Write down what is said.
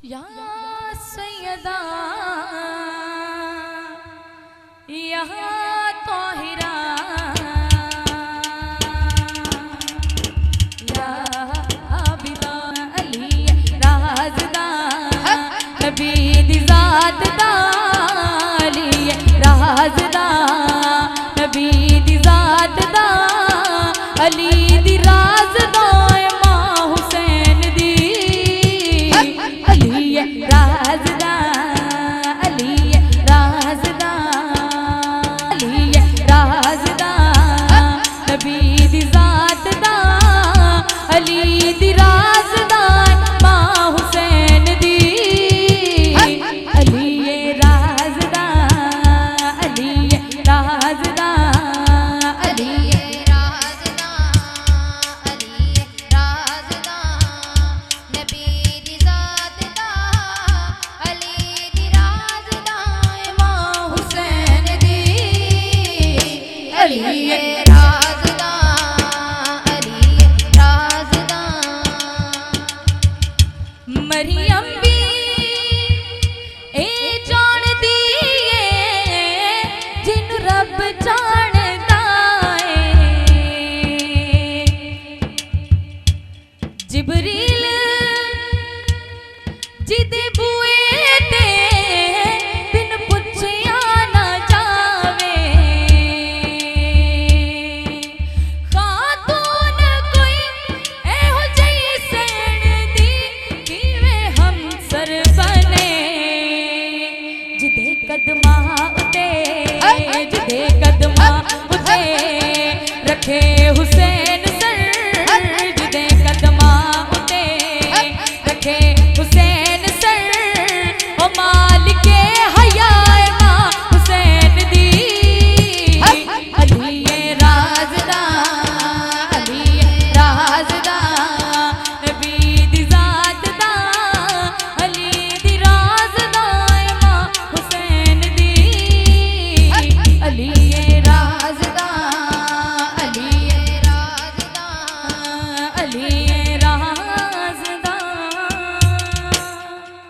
या सैयदा या ताहिरा या आबिदा अली राज़दा नबी दी ज़ात दा अली राज़दा नबी दी ज़ात दा अली दी राज़दा मां हुसैन दी अली राज़दा अली राज़दा अली राज़दा नबी दी ज़ात दा अली दी राज़दा मां हुसैन दी अली राज़दा अली राज़दा अली मरियम भी ए जान दिए जिन रब जानदा है जिबरील जिदे